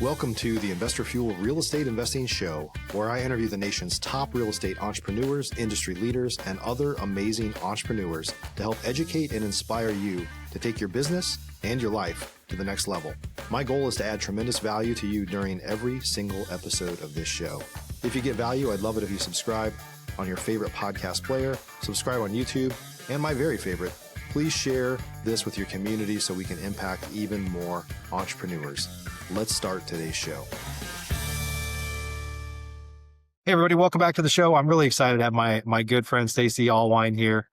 Welcome to the Investor Fuel Real Estate Investing Show, where I interview the nation's top real estate entrepreneurs, industry leaders, and other amazing entrepreneurs to help educate and inspire you to take your business and your life to the next level. My goal is to add tremendous value to you during every single episode of this show. If you get value, I'd love it if you subscribe on your favorite podcast player, subscribe on YouTube, and my very favorite, please share this with your community so we can impact even more entrepreneurs. Let's start today's show. Hey, everybody. Welcome back to the show. I'm really excited to have my good friend, Stacey Allwein here.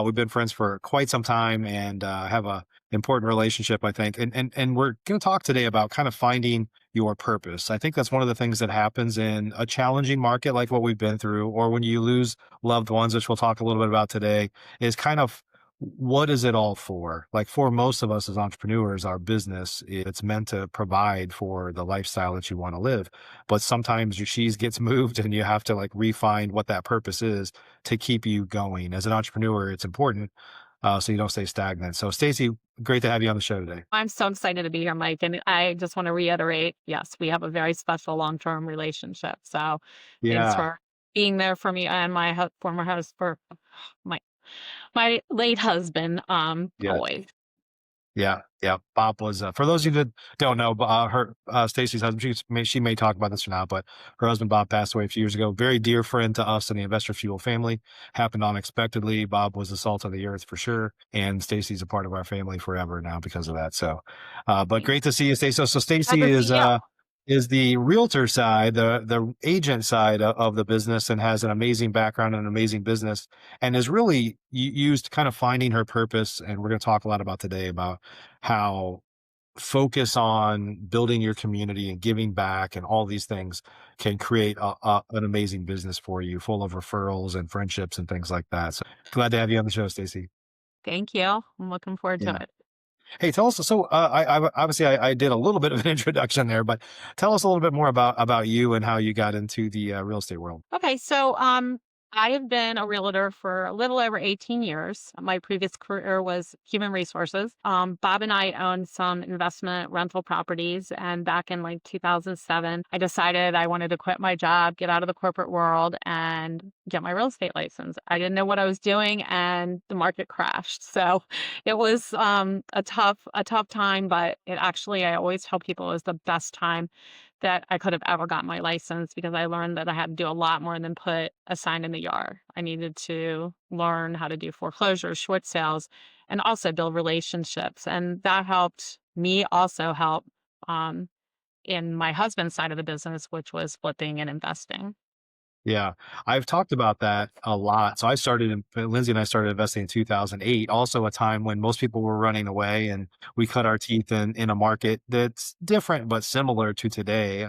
We've been friends for quite some time and have a important relationship, I think. And we're going to talk today about kind of finding your purpose. I think that's one of the things that happens in a challenging market like what we've been through, or when you lose loved ones, which we'll talk a little bit about today, is kind of what is it all for? Like for most of us as entrepreneurs, our business, it's meant to provide for the lifestyle that you want to live. But sometimes your cheese gets moved and you have to like refine what that purpose is to keep you going. As an entrepreneur, it's important so you don't stay stagnant. So Stacey, great to have you on the show today. I'm so excited to be here, Mike. And I just want to reiterate, yes, we have a very special long-term relationship. So thanks for being there for me and my former husband, for my late husband, always. Yeah. Bob was, for those of you that don't know, Stacey's husband, she may talk about this or not, but her husband, Bob, passed away a few years ago. Very dear friend to us in the Investor Fuel family. Happened unexpectedly. Bob was the salt of the earth for sure. And Stacey's a part of our family forever now because of that. So, but great to see you, Stacey. So Stacey is the realtor side, the agent side of the business, and has an amazing background and an amazing business, and is really used kind of finding her purpose. And we're going to talk a lot about today about how focus on building your community and giving back and all these things can create an amazing business for you, full of referrals and friendships and things like that. So glad to have you on the show, Stacey. Thank you. I'm looking forward to it. Hey, tell us. So, I did a little bit of an introduction there, but tell us a little bit more about you and how you got into the real estate world. Okay, so I have been a realtor for a little over 18 years. My previous career was human resources. Bob and I owned some investment rental properties, and back in like 2007, I decided I wanted to quit my job, get out of the corporate world, and get my real estate license. I didn't know what I was doing, and the market crashed. So it was a tough time, but I always tell people it was the best time that I could have ever got my license, because I learned that I had to do a lot more than put a sign in the yard. I needed to learn how to do foreclosures, short sales, and also build relationships. And that helped me also help in my husband's side of the business, which was flipping and investing. Yeah, I've talked about that a lot. So Lindsay and I started investing in 2008, also a time when most people were running away, and we cut our teeth in a market that's different, but similar to today,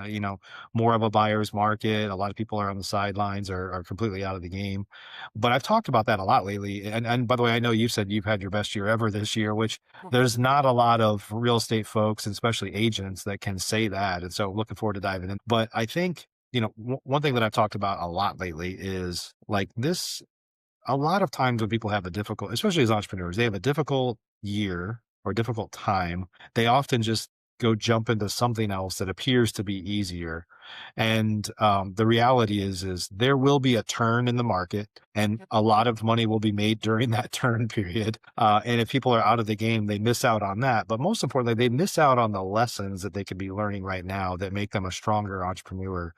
more of a buyer's market. A lot of people are on the sidelines or are completely out of the game. But I've talked about that a lot lately. And by the way, I know you said you've had your best year ever this year, which there's not a lot of real estate folks, and especially agents, that can say that. And so looking forward to diving in. But I think one thing that I've talked about a lot lately is like this. A lot of times when people have especially as entrepreneurs, they have a difficult year or difficult time, they often just go jump into something else that appears to be easier. And the reality is there will be a turn in the market, and a lot of money will be made during that turn period. And if people are out of the game, they miss out on that. But most importantly, they miss out on the lessons that they could be learning right now that make them a stronger entrepreneur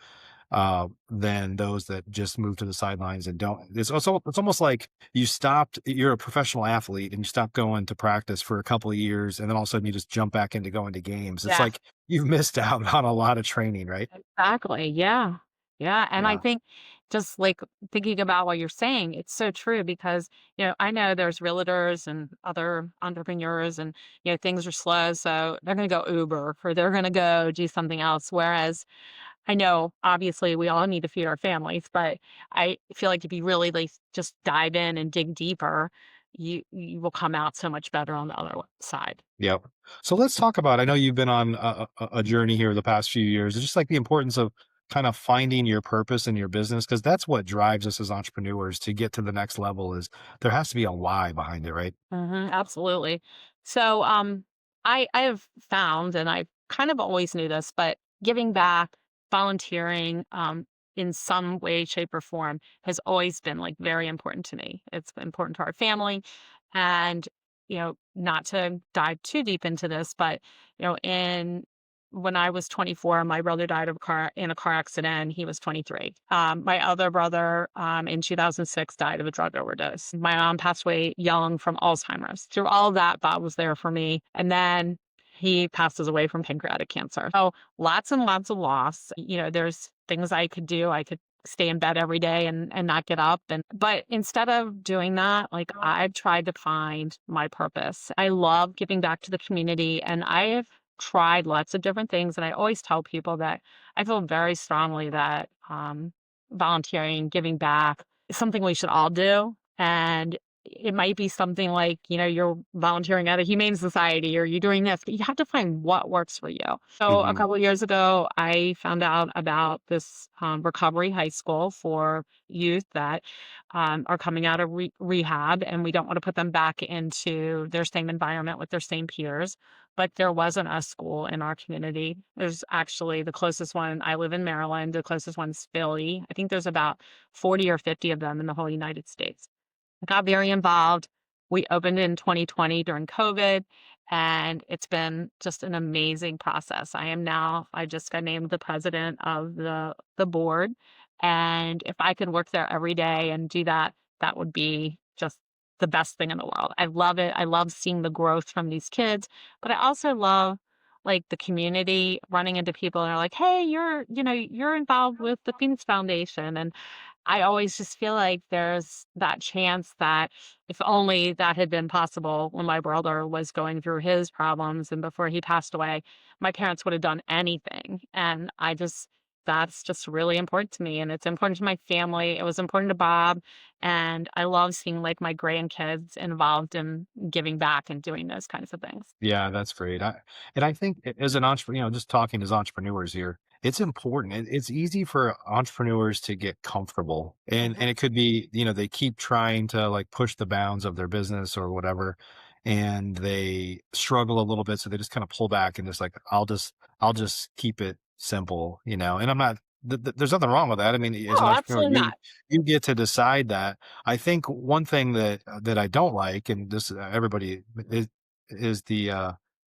than those that just move to the sidelines and don't. It's almost like you're a professional athlete and you stop going to practice for a couple of years, and then all of a sudden you just jump back into going to games. It's like you've missed out on a lot of training, right? Exactly. Yeah. Yeah. And I think just like thinking about what you're saying, it's so true, because, I know there's realtors and other entrepreneurs, and, things are slow. So they're going to go Uber, or they're going to go do something else. Whereas I know obviously we all need to feed our families, but I feel like if you really like just dive in and dig deeper, you will come out so much better on the other side. Yep. So let's talk about, I know you've been on a journey here the past few years, just like the importance of kind of finding your purpose in your business, because that's what drives us as entrepreneurs to get to the next level. Is there has to be a why behind it, right? Absolutely. So I have found, and I kind of always knew this, but giving back, volunteering, in some way, shape, or form has always been like very important to me. It's important to our family. And, not to dive too deep into this, but, in when I was 24, my brother died in a car accident. He was 23. My other brother, in 2006, died of a drug overdose. My mom passed away young from Alzheimer's. Through all of that, Bob was there for me. And then he passes away from pancreatic cancer. So lots and lots of loss. There's things I could do. I could stay in bed every day and not get up. But instead of doing that, like I've tried to find my purpose. I love giving back to the community, and I've tried lots of different things. And I always tell people that I feel very strongly that volunteering, giving back is something we should all do. And it might be something like, you're volunteering at a humane society or you're doing this, but you have to find what works for you. So a Hmm. couple of years ago, I found out about this recovery high school for youth that are coming out of rehab, and we don't want to put them back into their same environment with their same peers. But there wasn't a school in our community. There's actually the closest one. I live in Maryland. The closest one's Philly. I think there's about 40 or 50 of them in the whole United States. I got very involved. We opened in 2020 during COVID, and it's been just an amazing process. I just got named the president of the board. And if I could work there every day and do that, that would be just the best thing in the world. I love it. I love seeing the growth from these kids, but I also love like the community running into people and are like, hey, you're involved with the Phoenix Foundation. And I always just feel like there's that chance that if only that had been possible when my brother was going through his problems and before he passed away, my parents would have done anything. And that's just really important to me. And it's important to my family. It was important to Bob. And I love seeing like my grandkids involved in giving back and doing those kinds of things. Yeah, that's great. And I think as an entrepreneur, just talking as entrepreneurs here, it's important. It's easy for entrepreneurs to get comfortable, Mhm. and it could be, they keep trying to like push the bounds of their business or whatever, and they struggle a little bit, so they just kind of pull back and just like, I'll just keep it simple, And I'm not. There's nothing wrong with that. I mean, as an Oh, entrepreneur, absolutely not. you get to decide that. I think one thing that I don't like, and this everybody is the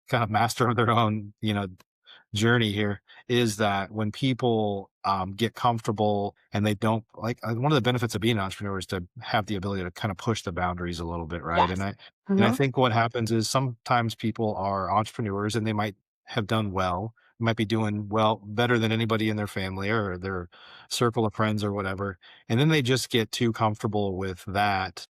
kind of master of their own, journey here, is that when people get comfortable and they don't like, one of the benefits of being an entrepreneur is to have the ability to kind of push the boundaries a little bit, right? And Yes. I Hmm. think what happens is sometimes people are entrepreneurs and they might have done well, might be doing well, better than anybody in their family or their circle of friends or whatever, and then they just get too comfortable with that.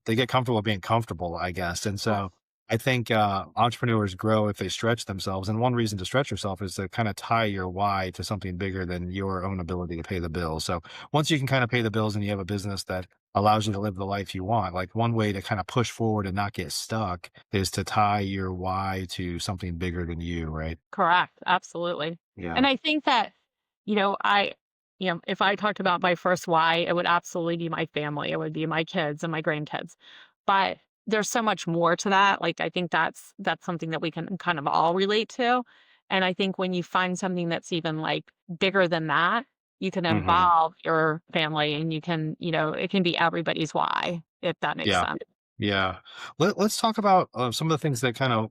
They get comfortable being comfortable, I guess. And so I think entrepreneurs grow if they stretch themselves. And one reason to stretch yourself is to kind of tie your why to something bigger than your own ability to pay the bills. So once you can kind of pay the bills and you have a business that allows you to live the life you want, like one way to kind of push forward and not get stuck is to tie your why to something bigger than you, right? Correct, absolutely. Yeah. And I think that, if I talked about my first why, it would absolutely be my family. It would be my kids and my grandkids. But there's so much more to that. Like I think that's something that we can kind of all relate to. And I think when you find something that's even like bigger than that, you can Hmm. involve your family and it can be everybody's why, if that makes Yeah. sense. Yeah. Let's talk about some of the things that kind of,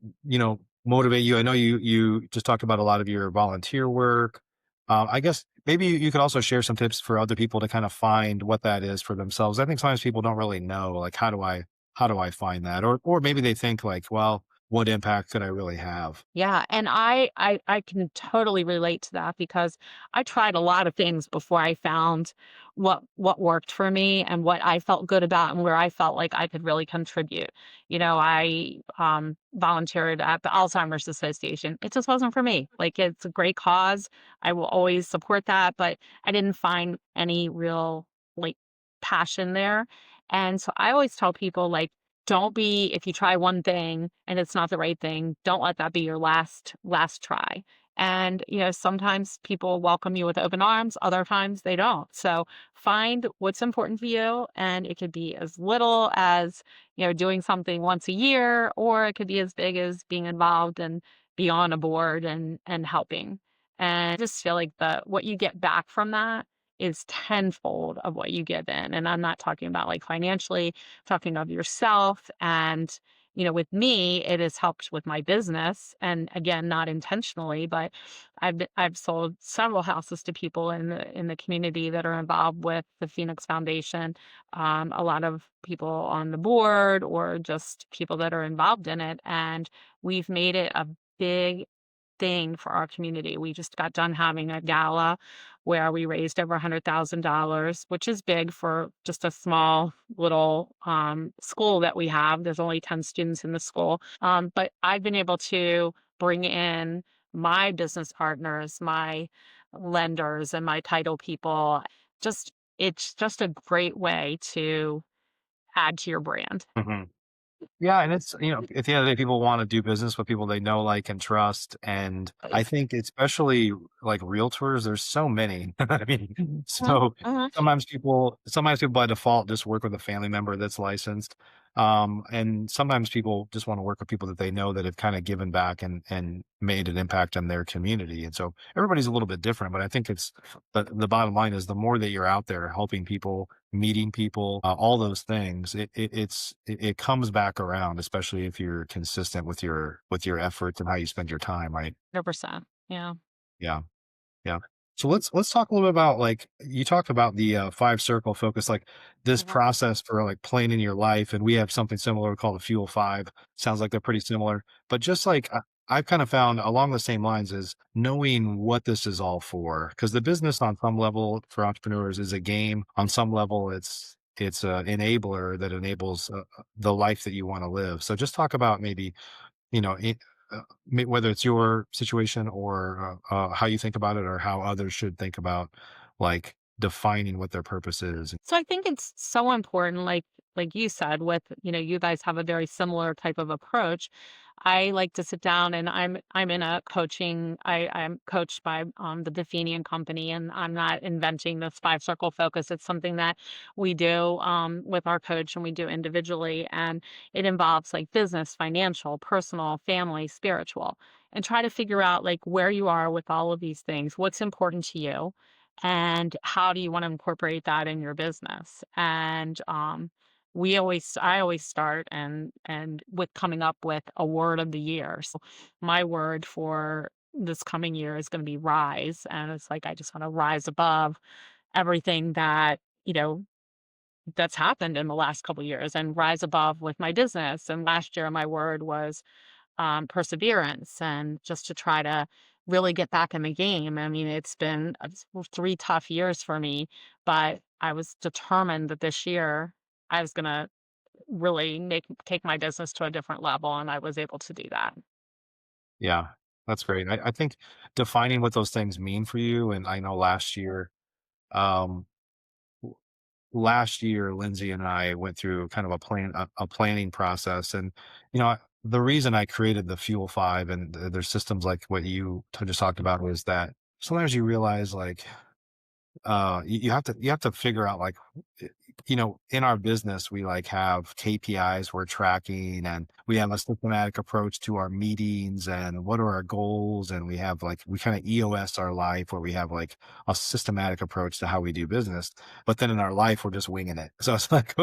motivate you. I know you just talked about a lot of your volunteer work. I guess maybe you could also share some tips for other people to kind of find what that is for themselves. I think sometimes people don't really know, like, how do I find that? Or maybe they think like, well, what impact could I really have? Yeah, and I can totally relate to that because I tried a lot of things before I found what worked for me and what I felt good about and where I felt like I could really contribute. I volunteered at the Alzheimer's Association. It just wasn't for me. Like it's a great cause. I will always support that, but I didn't find any real like passion there. And so I always tell people like don't be if you try one thing and it's not the right thing, don't let that be your last try. And, sometimes people welcome you with open arms, other times they don't. So find what's important for you. And it could be as little as, doing something once a year, or it could be as big as being involved and be on a board and helping. And I just feel like what you get back from that is tenfold of what you give in. And I'm not talking about like financially, talking of yourself. And, with me, it has helped with my business. And again, not intentionally, but I've sold several houses to people in the community that are involved with the Phoenix Foundation. A lot of people on the board or just people that are involved in it. And we've made it a big thing for our community. We just got done having a gala where we raised over $100,000, which is big for just a small little school that we have. There's only 10 students in the school. But I've been able to bring in my business partners, my lenders, and my title people. It's just a great way to add to your brand. Mhm. Yeah, and it's, at the end of the day, people wanna do business with people they know, like, and trust, and I think especially, like, realtors, there's so many. I mean, Mhm, so mhm. sometimes people by default just work with a family member that's licensed, and sometimes people just wanna work with people that they know that have kinda given back and made an impact on their community, and so everybody's a little bit different, but I think the bottom line is the more that you're out there helping people, meeting people, all those things, it comes back around, especially if you're consistent with your efforts and how you spend your time, right? 100%. Yeah. Yeah. Yeah. So let's talk a little bit about like you talked about the five circle focus, like this Mhm. process for like planning your life, and we have something similar called the Fuel Five. Sounds like they're pretty similar, but just like I've kind of found along the same lines is knowing what this is all for, because the business on some level for entrepreneurs is a game. On some level, it's an enabler that enables the life that you want to live. So just talk about maybe you know, it, whether it's your situation or how you think about it or how others should think about like defining what their purpose is. So I think it's so important, like you said, with you guys have a very similar type of approach. I like to sit down and I'm in a coaching. I'm coached by the Buffini Company, and I'm not inventing this five circle focus. It's something that we do with our coach and we do individually, and it involves like business, financial, personal, family, spiritual, and try to figure out like where you are with all of these things. What's important to you? And how do you want to incorporate that in your business? And I always start and with coming up with a word of the year. So my word for this coming year is going to be rise, and it's like I just want to rise above everything that that's happened in the last couple years and rise above with my business. And last year my word was perseverance, and just to try to really get back in the game. I mean, it's been 3 tough years for me, but I was determined that this year I was going to really take my business to a different level, and I was able to do that. Yeah, that's great. I think defining what those things mean for you, and I know um, last year, Lindsay and I went through kind of a planning process, and the reason I created the Fuel Five and there's systems like what you just talked about was that sometimes you realize like you have to figure out like in our business we like have KPIs we're tracking and we have a systematic approach to our meetings and what are our goals, and we have like we kind of EOS our life where we have like a systematic approach to how we do business, but then in our life we're just winging it. So it's like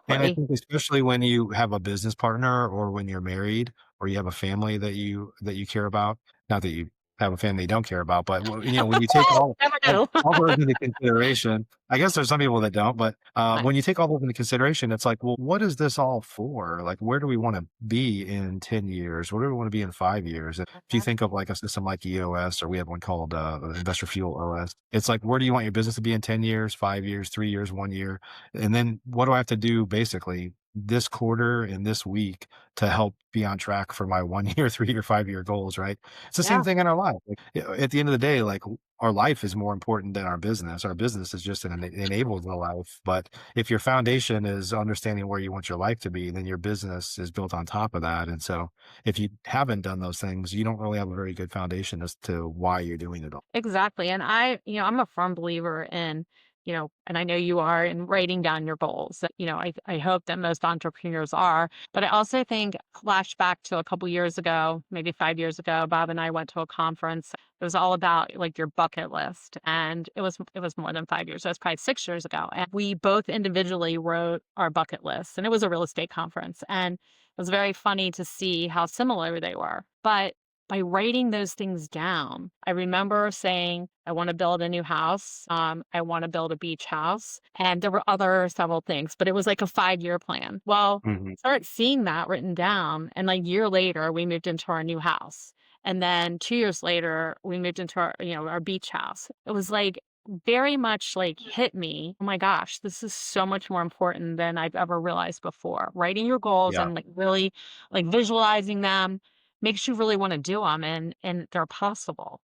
and I Exactly. think especially when you have a business partner or when you're married or you have a family that you care about, not that you have a family you don't care about, but when you take Never all knew. all those into consideration. I guess there's some people that don't, but, Right. when you take all those into consideration, it's like, well, what is this all for? Like, where do we wanna be in 10 years? Where do we wanna be in 5 years? If you Mhm. think of, like, a system like EOS, or we have one called, Investor Fuel OS, it's like, where do you want your business to be in 10 years, 5 years, 3 years, 1 year? And then what do I have to do basically this quarter and this week to help be on track for my 1 year, 3 year, 5 year goals, right? It's the same Yeah, thing in our life. Like, at the end of the day, like, our life is more important than our business. Our business is just an enables the life. But if your foundation is understanding where you want your life to be, then your business is built on top of that. And so if you haven't done those things, you don't really have a very good foundation as to why you're doing it all. exactly. And I'm a firm believer in and I know you are in writing down your goals. I hope that most entrepreneurs are. But I also think flashback to a couple years ago, maybe 5 years ago, Bob and I went to a conference. It was all about like your bucket list. And it was more than 5 years. It was probably 6 years ago. And we both individually wrote our bucket list. And it was a real estate conference. And it was very funny to see how similar they were. But by writing those things down, I remember saying, I want to build a new house. I want to build a beach house. And there were other several things, but it was like a 5-year plan. Well, Mhm. start seeing that written down. And like a year later, we moved into our new house. And then 2 years later, we moved into our beach house. It was like very much like hit me. Oh my gosh, this is so much more important than I've ever realized before. Writing your goals Yeah. and like really like visualizing them makes you really wanna do them, and they're possible,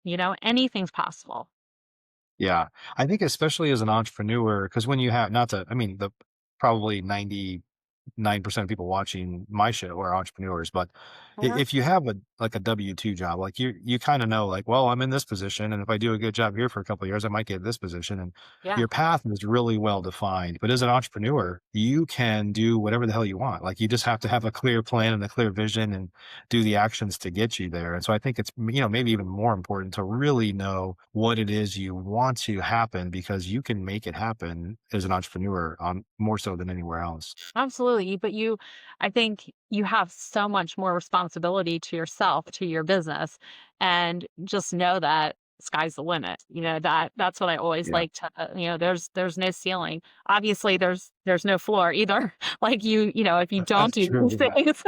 anything's possible. Yeah. I think especially as an entrepreneur, because when you have not to I mean, the probably 99% of people watching my show are entrepreneurs, but Mhm. if you have a like a W-2 job, like you kind of know like, well, I'm in this position and if I do a good job here for a couple of years, I might get this position and Yeah. your path is really well defined. But as an entrepreneur, you can do whatever the hell you want. Like you just have to have a clear plan and a clear vision and do the actions to get you there. And so I think it's maybe even more important to really know what it is you want to happen because you can make it happen as an entrepreneur more so than anywhere else. Absolutely, but I think you have so much more responsibility to yourself, to your business, and just know that sky's the limit. That's what I always Yeah. like to, there's no ceiling. Obviously, there's no floor either. Like if you don't That's do true. these Yeah. things,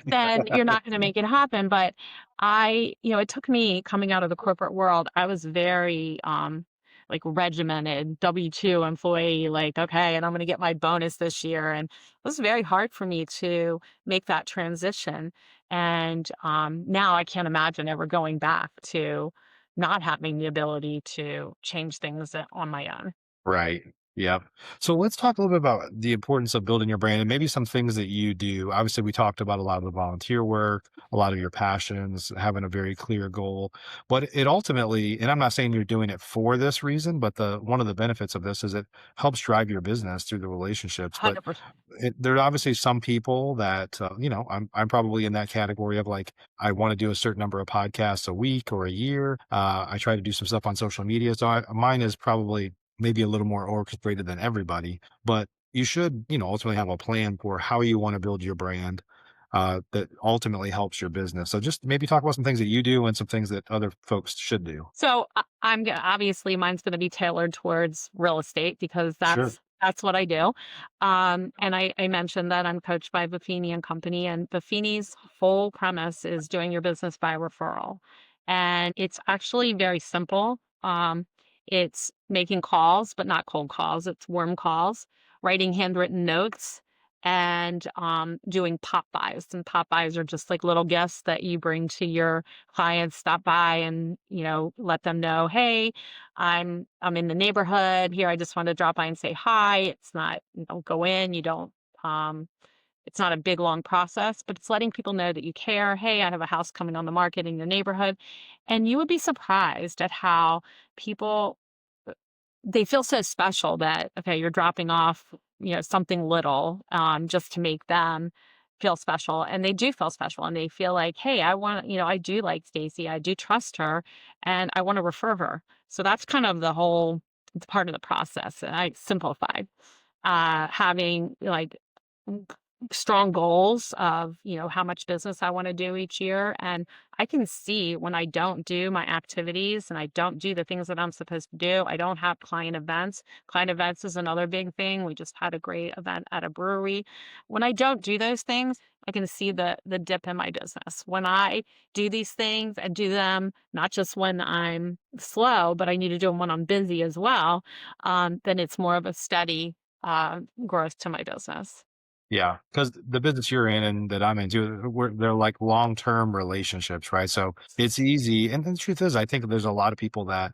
then you're not going to make it happen. But it took me coming out of the corporate world. I was very like regimented W-2 employee, like, okay, and I'm going to get my bonus this year. And it was very hard for me to make that transition. And now I can't imagine ever going back to not having the ability to change things on my own. Right. Yep. So let's talk a little bit about the importance of building your brand and maybe some things that you do. Obviously, we talked about a lot of the volunteer work, a lot of your passions, having a very clear goal. But it ultimately, and I'm not saying you're doing it for this reason, but the one of the benefits of this is it helps drive your business through the relationships. But 100%. there are obviously some people that I'm probably in that category of like I want to do a certain number of podcasts a week or a year. I try to do some stuff on social media, so mine is probably maybe a little more orchestrated than everybody. But you should ultimately have a plan for how you want to build your brand that ultimately helps your business. So just maybe talk about some things that you do and some things that other folks should do. So I'm gonna obviously mine's going to be tailored towards real estate because Sure. that's what I do. And I mentioned that I'm coached by Buffini and Company, and Buffini's whole premise is doing your business by referral, and it's actually very simple. It's making calls, but not cold calls. It's warm calls, writing handwritten notes, and doing pop buys. And pop buys are just like little gifts that you bring to your clients. Stop by and let them know, hey, I'm in the neighborhood here. I just want to drop by and say hi. It's not, you don't go in, you don't. Um, it's not a big long process, but it's letting people know that you care. Hey, I have a house coming on the market in your neighborhood, and you would be surprised at how people they feel so special that, okay, you're dropping off, something little, just to make them feel special. And they do feel special and they feel like, hey, I do like Stacy. I do trust her and I want to refer her. So that's kind of the whole it's part of the process. And I simplified having like strong goals of how much business I want to do each year, and I can see when I don't do my activities and I don't do the things that I'm supposed to do. I don't have client events is another big thing. We just had a great event at a brewery. When I don't do those things, I can see the dip in my business. When I do these things and do them not just when I'm slow, but I need to do them when I'm busy as well, then it's more of a steady growth to my business. Yeah, because the business you're in and that I'm into, they're like long-term relationships, right? So it's easy. And the truth is, I think there's a lot of people that,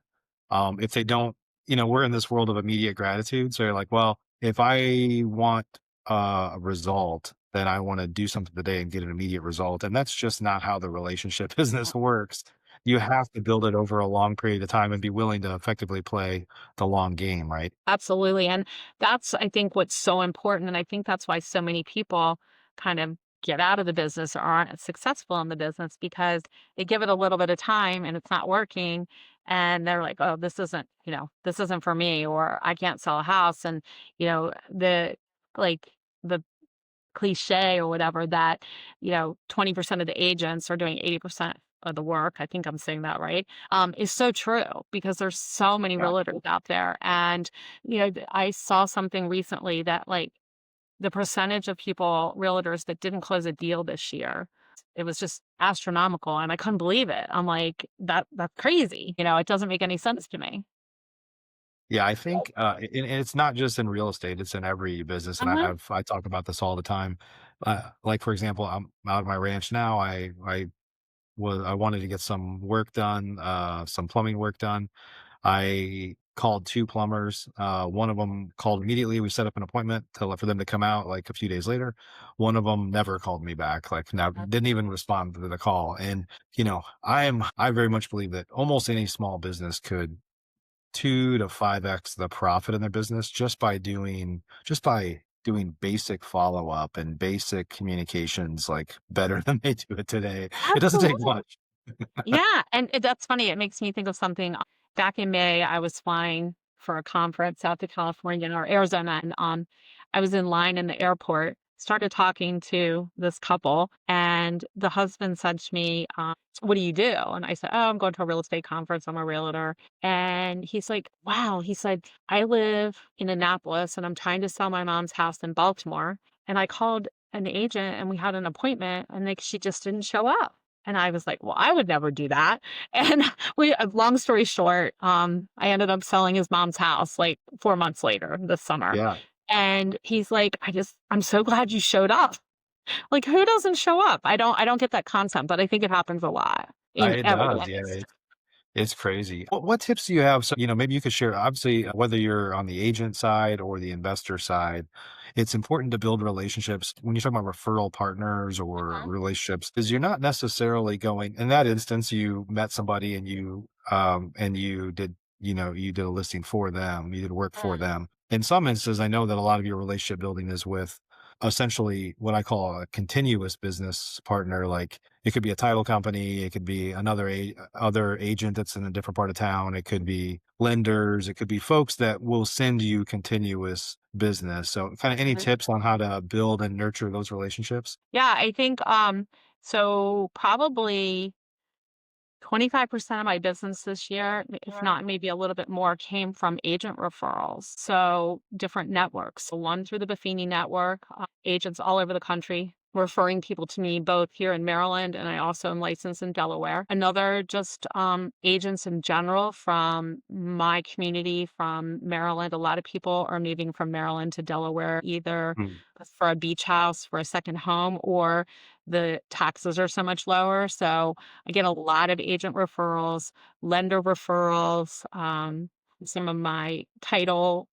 if they don't, we're in this world of immediate gratitude. So you're like, well, if I want a result, then I want to do something today and get an immediate result. And that's just not how the relationship business works. you have to build it over a long period of time and be willing to effectively play the long game, right? Absolutely, and that's, I think, what's so important, and I think that's why so many people kind of get out of the business or aren't as successful in the business because they give it a little bit of time and it's not working, and they're like, "Oh, this isn't, this isn't for me," or "I can't sell a house," and, like, the cliche or whatever that, 20% of the agents are doing 80% of the work. I think I'm saying that right. Is so true because there's so many Yeah. realtors out there. And, I saw something recently that like the percentage of realtors that didn't close a deal this year, it was just astronomical. And I couldn't believe it. I'm like, that's crazy. It doesn't make any sense to me. Yeah, I think, and it's not just in real estate, it's in every business, and Uh-huh. I talk about this all the time. Like, for example, I'm out of my ranch now, I wanted to get some work done, some plumbing work done. I called 2 plumbers, one of them called immediately, we set up an appointment for them to come out, like, a few days later. One of them never called me back, like, now didn't even respond to the call, and, I very much believe that almost any small business could 2 to 5x the profit in their business just by doing basic follow-up and basic communications, like, better than they do it today. It doesn't take Absolutely. much. Yeah, and that's funny, it makes me think of something. Back in May, I was flying for a conference out to California or Arizona, and, I was in line in the airport, started talking to this couple, and the husband said to me, "What do you do?" And I said, "Oh, I'm going to a real estate conference, I'm a realtor." And he's like, "Wow," he said, "I live in Annapolis, and I'm trying to sell my mom's house in Baltimore, and I called an agent, and we had an appointment, and, like, she just didn't show up." And I was like, "Well, I would never do that." And long story short, I ended up selling his mom's house like 4 months later this summer. Yeah, And he's like, I'm so glad you showed up." Like, who doesn't show up? I don't get that concept, but I think it happens a lot in it every does, yeah, industry. it's crazy. What tips do you have? So, maybe you could share, obviously, whether you're on the agent side or the investor side, it's important to build relationships. When you talk about referral partners or Mhm. relationships, is you're not necessarily going, in that instance, you met somebody and you did a listing for them, you did work for Mm. them. In some instances, I know that a lot of your relationship building is with essentially what I call a continuous business partner. Like, it could be a title company, it could be other agent that's in a different part of town, it could be lenders, it could be folks that will send you continuous business. So, kind of any Mhm. tips on how to build and nurture those relationships? Yeah, I think, so probably 25% of my business this year, if not maybe a little bit more, came from agent referrals. So different networks. So one through the Buffini network, agents all over the country referring people to me, both here in Maryland and I also am licensed in Delaware. Another just agents in general from my community from Maryland. A lot of people are moving from Maryland to Delaware, either Mm. for a beach house, for a second home, or the taxes are so much lower. So I get a lot of agent referrals, lender referrals, some of my title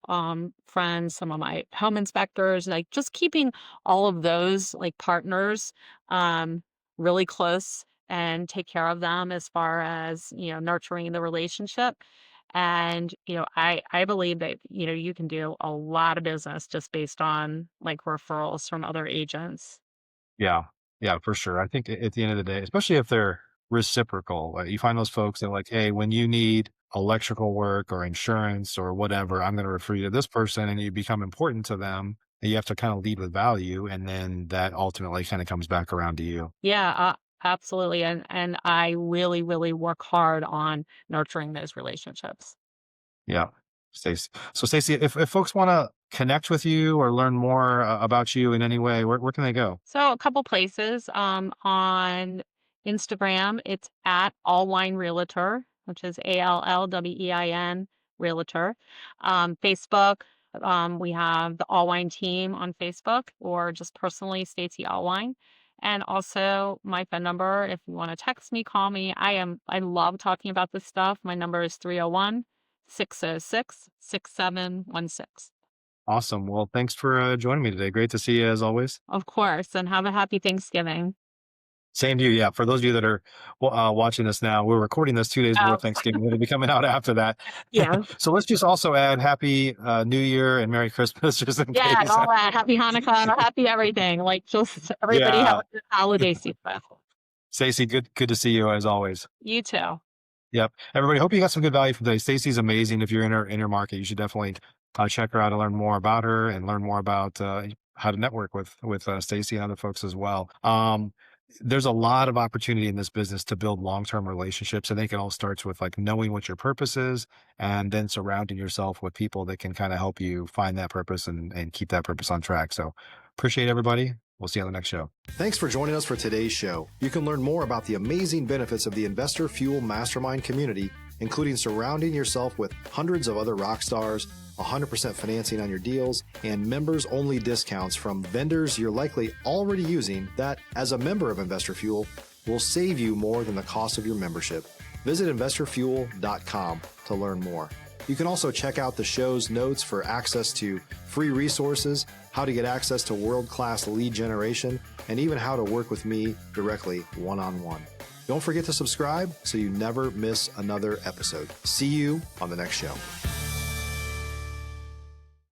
friends, some of my home inspectors, like just keeping all of those like partners um, really close and take care of them as far as nurturing the relationship. And I believe that you can do a lot of business just based on like referrals from other agents. Yeah. Yeah, for sure. I think at the end of the day, especially if they're reciprocal, you find those folks that are like, hey, when you need electrical work or insurance or whatever, I'm going to refer you to this person, and you become important to them. And you have to kind of lead with value. And then that ultimately kind of comes back around to you. Yeah, absolutely, and I really, really work hard on nurturing those relationships. Yeah. Stacey. So, Stacey, if folks want to connect with you or learn more about you in any way, where can they go? So a couple places, on Instagram, it's at Allwine Realtor, which is ALLWEIN Realtor. Facebook, we have the Allwine team on Facebook, or just personally Stacey Allwine. And also my phone number, if you want to text me, call me. I love talking about this stuff. My number is 301-606-6716. Awesome. Well, thanks for joining me today. Great to see you as always. Of course, and have a happy Thanksgiving. Same to you. Yeah. For those of you that are watching this now, we're recording this 2 days before Oh, Thanksgiving. It'll be coming out after that. yeah. So let's just also add Happy New Year and Merry Christmas just in Yeah, and case. all that. Happy Hanukkah and happy everything. Like, just everybody have Yeah. a good holiday season. Stacey, good to see you as always. You too. Yep. Everybody, hope you got some good value from today. Stacey's amazing. If you're in her market, you should definitely check her out and learn more about her and learn more about how to network with Stacey and other folks as well. There's a lot of opportunity in this business to build long-term relationships. I think it all starts with like knowing what your purpose is and then surrounding yourself with people that can kind of help you find that purpose and keep that purpose on track. So appreciate everybody. We'll see you on the next show. Thanks for joining us for today's show. You can learn more about the amazing benefits of the Investor Fuel Mastermind community, including surrounding yourself with hundreds of other rock stars, 100% financing on your deals, and members-only discounts from vendors you're likely already using that, as a member of Investor Fuel, will save you more than the cost of your membership. Visit investorfuel.com to learn more. You can also check out the show's notes for access to free resources, how to get access to world-class lead generation, and even how to work with me directly one-on-one. Don't forget to subscribe so you never miss another episode. See you on the next show.